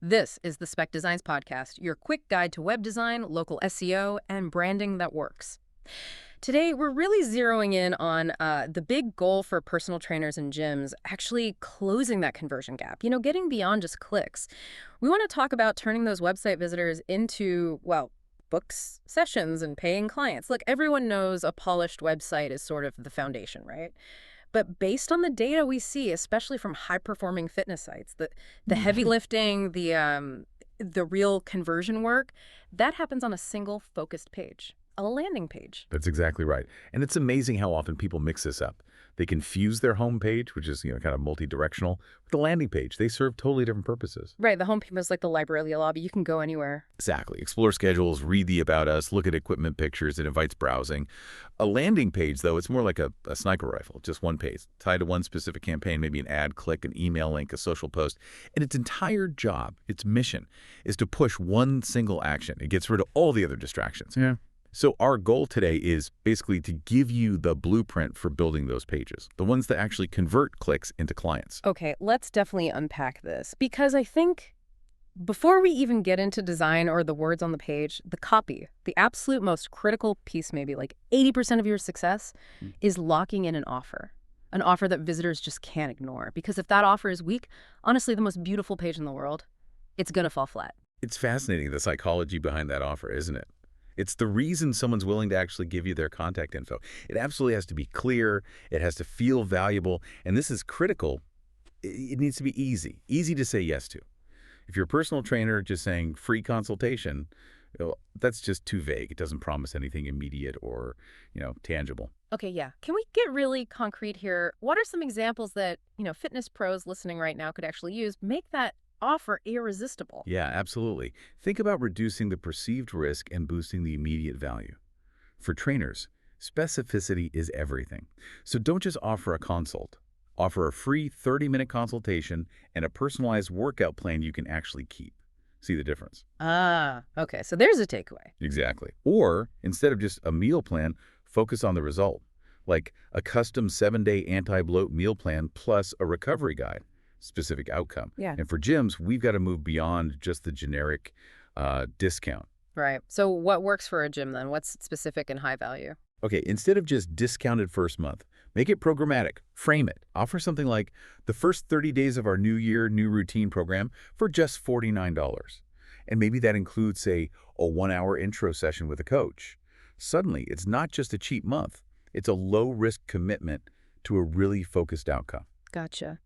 This is the Speck Designs podcast, your quick guide to web design, local SEO, and branding that works. Today, we're really zeroing in on the big goal for personal trainers and gyms, actually closing that conversion gap, getting beyond just clicks. We want to talk about turning those website visitors into, well, books, sessions, and paying clients. Look, everyone knows a polished website is sort of the foundation, right? But based on the data we see, especially from high-performing fitness sites, the heavy lifting, the real conversion work, that happens on a single focused page, a landing page. That's exactly right. And it's amazing how often people mix this up. They confuse their home page, which is kind of multi-directional, with the landing page. They serve totally different purposes. Right, the home page is like the library lobby. You can go anywhere. Exactly. Explore schedules, read the About Us, look at equipment pictures. It invites browsing. A landing page, though, it's more like a sniper rifle, just one page, tied to one specific campaign, maybe an ad, click, an email link, a social post. And its entire job, its mission, is to push one single action. It gets rid of all the other distractions. Yeah. So our goal today is basically to give you the blueprint for building those pages, the ones that actually convert clicks into clients. Okay, let's definitely unpack this, because I think before we even get into design or the words on the page, the copy, the absolute most critical piece, maybe like 80% of your success, is locking in an offer that visitors just can't ignore. Because if that offer is weak, honestly, the most beautiful page in the world, it's going to fall flat. It's fascinating, the psychology behind that offer, isn't it? It's the reason someone's willing to actually give you their contact info. It absolutely has to be clear. It has to feel valuable. And this is critical. It needs to be easy to say yes to. If you're a personal trainer just saying free consultation, that's just too vague. It doesn't promise anything immediate or, tangible. Okay, yeah. Can we get really concrete here? What are some examples that, fitness pros listening right now could actually use? Make that offer irresistible. Yeah, absolutely. Think about reducing the perceived risk and boosting the immediate value. For trainers, specificity is everything. So don't just offer a consult. Offer a free 30-minute consultation and a personalized workout plan you can actually keep. See the difference? Okay. So there's a takeaway. Exactly. Or instead of just a meal plan, focus on the result, like a custom 7-day anti-bloat meal plan plus a recovery guide. Specific outcome. Yeah. And for gyms, we've got to move beyond just the generic discount. Right. So what works for a gym then? What's specific and high value? Okay, instead of just discounted first month, make it programmatic. Frame it. Offer something like the first 30 days of our New Year, New Routine program for just $49. And maybe that includes, say, a 1-hour intro session with a coach. Suddenly, it's not just a cheap month. It's a low-risk commitment to a really focused outcome. Gotcha.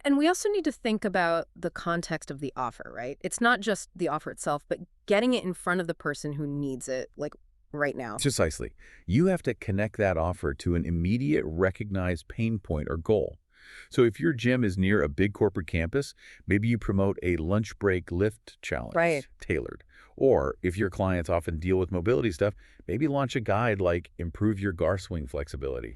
And we also need to think about the context of the offer, right? It's not just the offer itself, but getting it in front of the person who needs it, like right now. Precisely. You have to connect that offer to an immediate recognized pain point or goal. So if your gym is near a big corporate campus, maybe you promote a lunch break lift challenge, right, tailored. Or if your clients often deal with mobility stuff, maybe launch a guide like improve your GAR swing flexibility.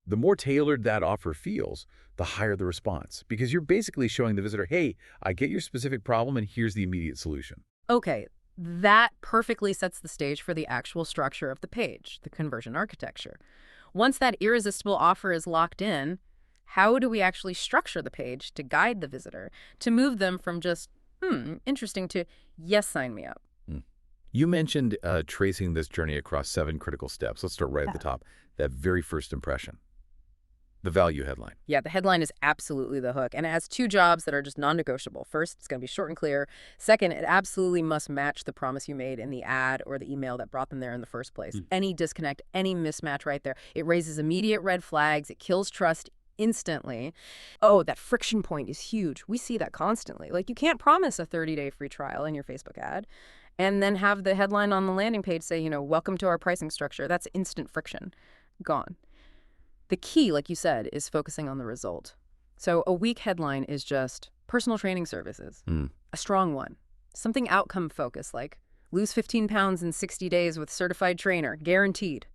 The more tailored that offer feels, the higher the response, because you're basically showing the visitor, hey, I get your specific problem and here's the immediate solution. Okay, that perfectly sets the stage for the actual structure of the page, the conversion architecture. Once that irresistible offer is locked in, how do we actually structure the page to guide the visitor, to move them from just, interesting to, yes, sign me up? You mentioned tracing this journey across 7 critical steps. Let's start right at the top, that very first impression. The value headline. Yeah, the headline is absolutely the hook. And it has 2 jobs that are just non-negotiable. First, it's going to be short and clear. Second, it absolutely must match the promise you made in the ad or the email that brought them there in the first place. Any disconnect, any mismatch right there, it raises immediate red flags. It kills trust instantly. Oh, that friction point is huge. We see that constantly. Like, you can't promise a 30-day free trial in your Facebook ad and then have the headline on the landing page say, welcome to our pricing structure. That's instant friction. Gone. The key, like you said, is focusing on the result. So a weak headline is just personal training services. A strong one, something outcome focused, like lose 15 pounds in 60 days with certified trainer, guaranteed.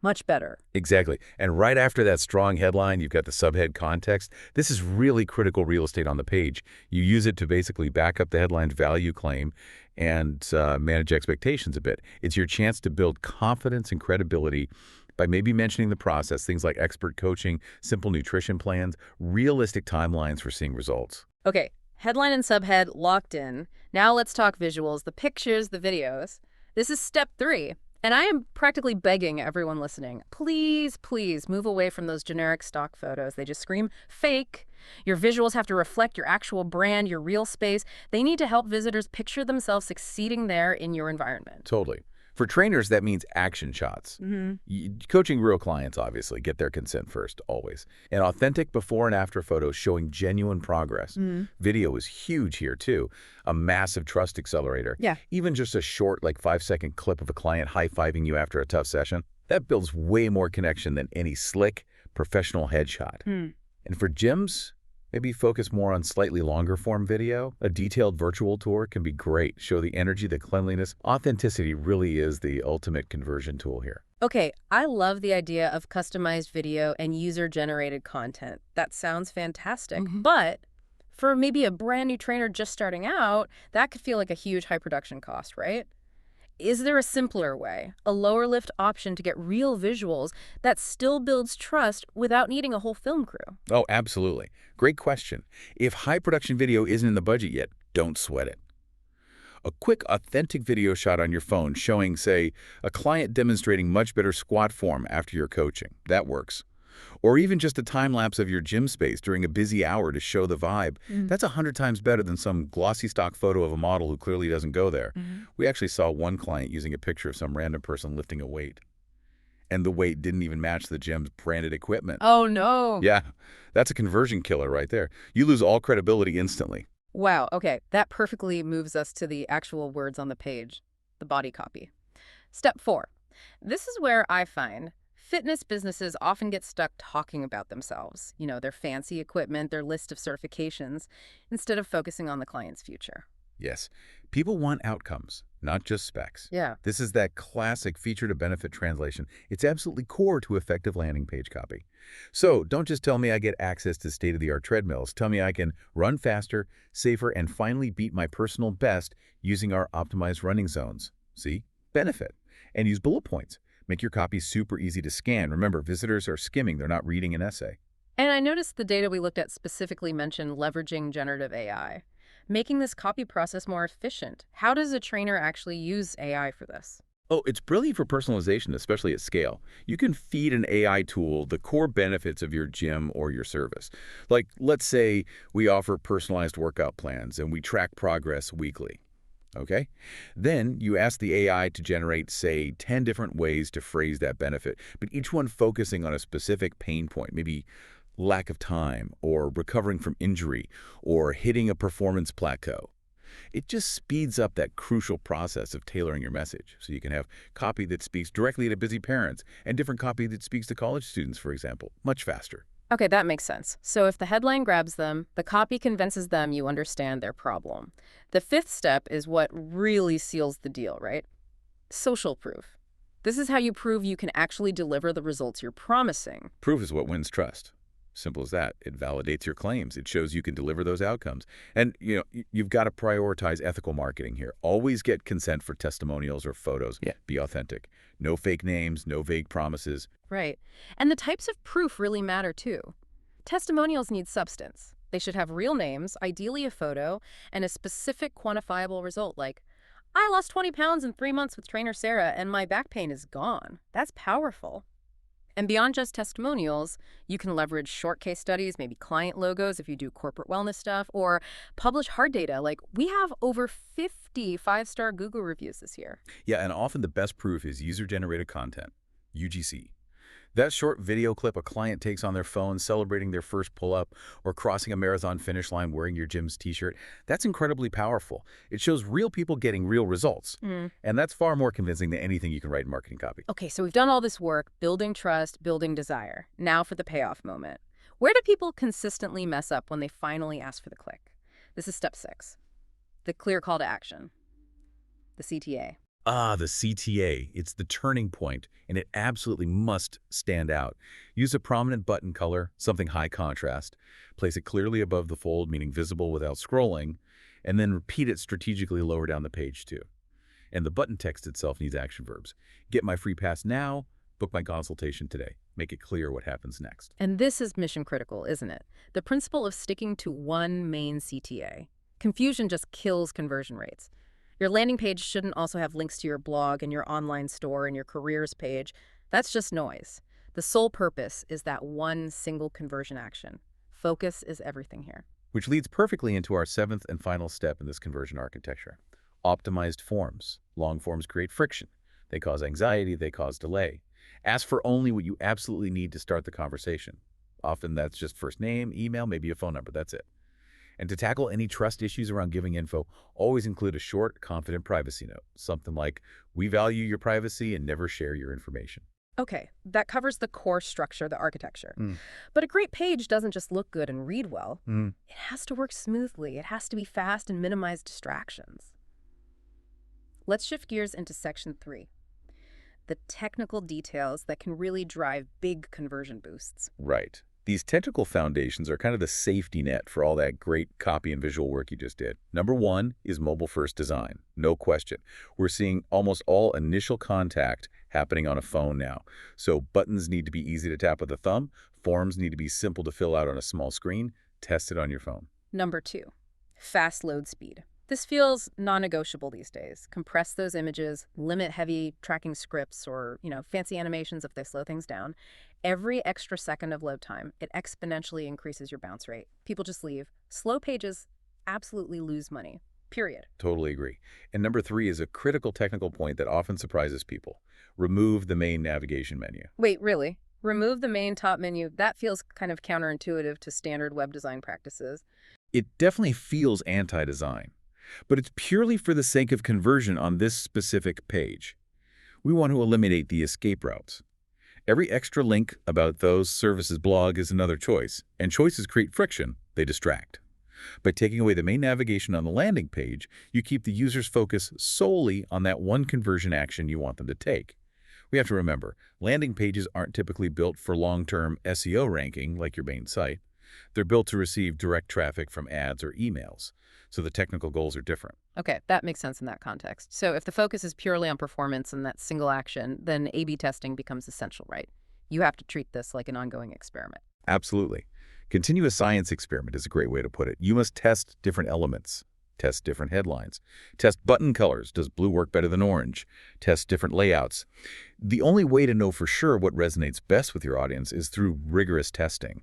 Much better. Exactly. And right after that strong headline, you've got the subhead context. This is really critical real estate on the page. You use it to basically back up the headline's value claim and manage expectations a bit. It's your chance to build confidence and credibility by maybe mentioning the process, things like expert coaching, simple nutrition plans, realistic timelines for seeing results. Okay, Headline and subhead locked in. Now let's talk visuals, the pictures, the videos. This is step 3. And I am practically begging everyone listening, please, please move away from those generic stock photos. They just scream fake. Your visuals have to reflect your actual brand, your real space. They need to help visitors picture themselves succeeding there in your environment. Totally. For trainers, that means action shots. Coaching real clients, obviously, get their consent first, always. And authentic before and after photos showing genuine progress. Video is huge here, too. A massive trust accelerator. Yeah. Even just a short, like 5-second clip of a client high-fiving you after a tough session, that builds way more connection than any slick, professional headshot. And for gyms, maybe focus more on slightly longer form video. A detailed virtual tour can be great. Show the energy, the cleanliness. Authenticity really is the ultimate conversion tool here. Okay, I love the idea of customized video and user-generated content. That sounds fantastic. But for maybe a brand new trainer just starting out, that could feel like a huge high production cost, right? Is there a simpler way, a lower lift option to get real visuals that still builds trust without needing a whole film crew? Oh, absolutely. Great question. If high production video isn't in the budget yet, don't sweat it. A quick, authentic video shot on your phone showing, say, a client demonstrating much better squat form after your coaching. That works. Or even just a time-lapse of your gym space during a busy hour to show the vibe. That's 100 times better than some glossy stock photo of a model who clearly doesn't go there. We actually saw one client using a picture of some random person lifting a weight. And the weight didn't even match the gym's branded equipment. Oh, no. Yeah, that's a conversion killer right there. You lose all credibility instantly. Wow, okay. That perfectly moves us to the actual words on the page, the body copy. Step 4. This is where I find fitness businesses often get stuck talking about themselves, their fancy equipment, their list of certifications, instead of focusing on the client's future. Yes, people want outcomes, not just specs. Yeah. This is that classic feature-to-benefit translation. It's absolutely core to effective landing page copy. So don't just tell me I get access to state-of-the-art treadmills. Tell me I can run faster, safer, and finally beat my personal best using our optimized running zones. See? Benefit. And use bullet points. Make your copy super easy to scan. Remember, visitors are skimming. They're not reading an essay. And I noticed the data we looked at specifically mentioned leveraging generative AI, making this copy process more efficient. How does a trainer actually use AI for this? Oh, it's brilliant for personalization, especially at scale. You can feed an AI tool the core benefits of your gym or your service. Like, let's say we offer personalized workout plans and we track progress weekly. Okay? Then you ask the AI to generate, say, 10 different ways to phrase that benefit, but each one focusing on a specific pain point, maybe lack of time, or recovering from injury, or hitting a performance plateau. It just speeds up that crucial process of tailoring your message, so you can have copy that speaks directly to busy parents and different copy that speaks to college students, for example, much faster. Okay, that makes sense. So if the headline grabs them, the copy convinces them you understand their problem. The 5th step is what really seals the deal, right? Social proof. This is how you prove you can actually deliver the results you're promising. Proof is what wins trust. Simple as that. It validates your claims. It shows you can deliver those outcomes. And, you've got to prioritize ethical marketing here. Always get consent for testimonials or photos. Yeah. Be authentic. No fake names, no vague promises. Right. And the types of proof really matter, too. Testimonials need substance. They should have real names, ideally a photo, and a specific quantifiable result like, I lost 20 pounds in 3 months with trainer Sarah and my back pain is gone. That's powerful. And beyond just testimonials, you can leverage short case studies, maybe client logos if you do corporate wellness stuff, or publish hard data. Like, we have over 50 5-star Google reviews this year. Yeah, and often the best proof is user-generated content, UGC. That short video clip a client takes on their phone celebrating their first pull-up or crossing a marathon finish line wearing your gym's t-shirt, that's incredibly powerful. It shows real people getting real results. And that's far more convincing than anything you can write in marketing copy. Okay, so we've done all this work, building trust, building desire. Now for the payoff moment. Where do people consistently mess up when they finally ask for the click? This is step 6. The clear call to action. The CTA. Ah, the CTA. It's the turning point, and it absolutely must stand out. Use a prominent button color, something high contrast. Place it clearly above the fold, meaning visible without scrolling, and then repeat it strategically lower down the page too. And the button text itself needs action verbs. Get my free pass now, Book my consultation today. Make it clear what happens next. And this is mission critical, isn't it? The principle of sticking to one main CTA. Confusion just kills conversion rates. Your landing page shouldn't also have links to your blog and your online store and your careers page. That's just noise. The sole purpose is that one single conversion action. Focus is everything here. Which leads perfectly into our seventh and final step in this conversion architecture. Optimized forms. Long forms create friction. They cause anxiety, they cause delay. Ask for only what you absolutely need to start the conversation. Often that's just first name, email, maybe a phone number, that's it. And to tackle any trust issues around giving info, always include a short, confident privacy note. Something like, we value your privacy and never share your information. Okay, that covers the core structure, the architecture. But a great page doesn't just look good and read well. It has to work smoothly. It has to be fast and minimize distractions. Let's shift gears into section 3. The technical details that can really drive big conversion boosts. Right. These technical foundations are kind of the safety net for all that great copy and visual work you just did. Number 1 is mobile-first design. No question. We're seeing almost all initial contact happening on a phone now. So buttons need to be easy to tap with a thumb. Forms need to be simple to fill out on a small screen. Test it on your phone. Number 2, fast load speed. This feels non-negotiable these days. Compress those images, limit heavy tracking scripts or, fancy animations if they slow things down. Every extra second of load time, it exponentially increases your bounce rate. People just leave. Slow pages absolutely lose money, period. Totally agree. And number 3 is a critical technical point that often surprises people. Remove the main navigation menu. Wait, really? Remove the main top menu? That feels kind of counterintuitive to standard web design practices. It definitely feels anti-design. But it's purely for the sake of conversion on this specific page. We want to eliminate the escape routes. Every extra link about those services blog is another choice, and choices create friction, they distract. By taking away the main navigation on the landing page, you keep the user's focus solely on that one conversion action you want them to take. We have to remember, landing pages aren't typically built for long-term SEO ranking like your main site. They're built to receive direct traffic from ads or emails, so the technical goals are different. Okay, that makes sense in that context. So if the focus is purely on performance and that single action, then A/B testing becomes essential, right? You have to treat this like an ongoing experiment. Absolutely. Continuous science experiment is a great way to put it. You must test different elements, test different headlines, test button colors. Does blue work better than orange? Test different layouts. The only way to know for sure what resonates best with your audience is through rigorous testing.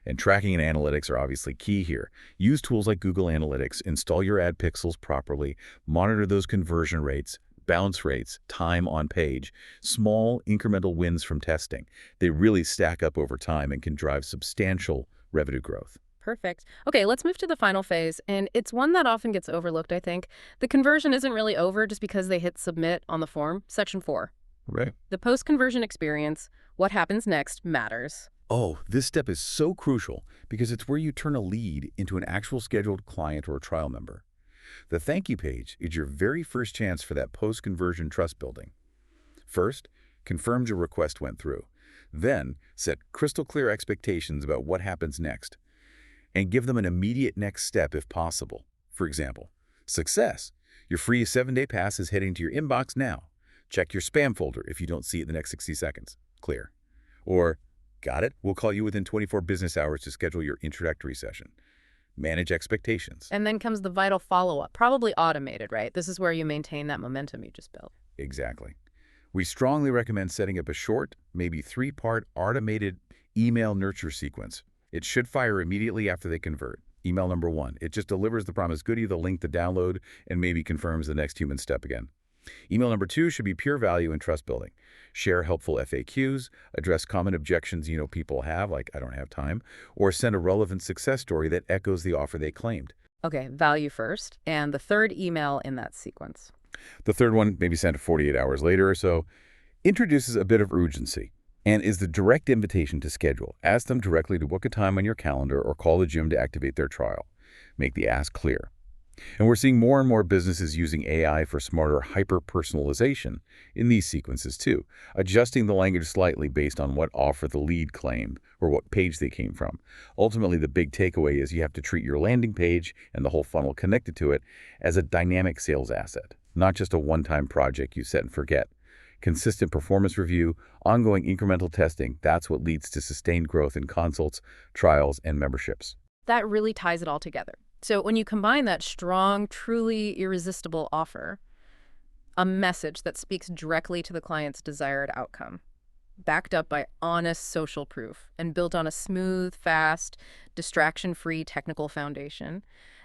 And tracking and analytics are obviously key here. Use tools like Google Analytics, install your ad pixels properly, monitor those conversion rates, bounce rates, time on page, small incremental wins from testing. They really stack up over time and can drive substantial revenue growth. Perfect. Okay, let's move to the final phase, and it's one that often gets overlooked, I think. The conversion isn't really over just because they hit submit on the form. Section 4. Right. The post-conversion experience, what happens next, matters. Oh, this step is so crucial because it's where you turn a lead into an actual scheduled client or a trial member. The thank you page is your very first chance for that post-conversion trust building. First, confirm your request went through. Then, set crystal clear expectations about what happens next. And give them an immediate next step if possible. For example, success. Your free 7-day pass is heading to your inbox now. Check your spam folder if you don't see it in the next 60 seconds. Clear. Or, got it? We'll call you within 24 business hours to schedule your introductory session. Manage expectations. And then comes the vital follow-up, probably automated, right? This is where you maintain that momentum you just built. Exactly. We strongly recommend setting up a short, maybe 3-part automated email nurture sequence. It should fire immediately after they convert. Email number 1, it just delivers the promised goodie, the link to download, and maybe confirms the next human step again. Email number 2 should be pure value and trust building. Share helpful FAQs, address common objections people have, like I don't have time, or send a relevant success story that echoes the offer they claimed. Okay, value first, and the third email in that sequence. The third one, maybe sent 48 hours later or so, introduces a bit of urgency and is the direct invitation to schedule. Ask them directly to book a time on your calendar or call the gym to activate their trial. Make the ask clear. And we're seeing more and more businesses using AI for smarter hyper-personalization in these sequences too, adjusting the language slightly based on what offer the lead claimed or what page they came from. Ultimately, the big takeaway is you have to treat your landing page and the whole funnel connected to it as a dynamic sales asset, not just a one-time project you set and forget. consistent performance review, ongoing incremental testing. That's what leads to sustained growth in consults, trials, and memberships. That really ties it all together. So when you combine that strong, truly irresistible offer, a message that speaks directly to the client's desired outcome, backed up by honest social proof and built on a smooth, fast, distraction-free technical foundation,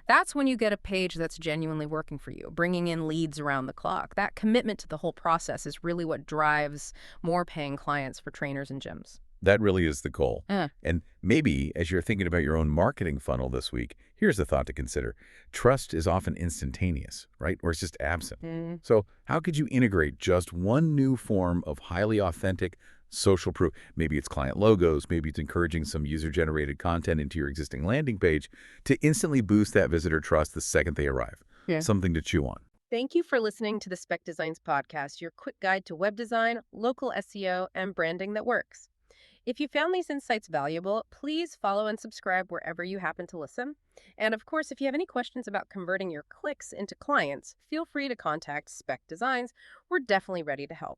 that's when you get a page that's genuinely working for you, bringing in leads around the clock. That commitment to the whole process is really what drives more paying clients for trainers and gyms. That really is the goal. Uh, And maybe as you're thinking about your own marketing funnel this week, here's a thought to consider. Trust is often instantaneous, right? Or it's just absent. mm. So how could you integrate just one new form of highly authentic social proof? Maybe it's client logos, maybe it's encouraging some user-generated content into your existing landing page to instantly boost that visitor trust the second they arrive. Yeah. Something to chew on. Thank you for listening to the Speck Designs podcast, your quick guide to web design, local SEO, and branding that works. If you found these insights valuable, please follow and subscribe wherever you happen to listen. And of course, if you have any questions about converting your clicks into clients, feel free to contact Speck Designs. We're definitely ready to help.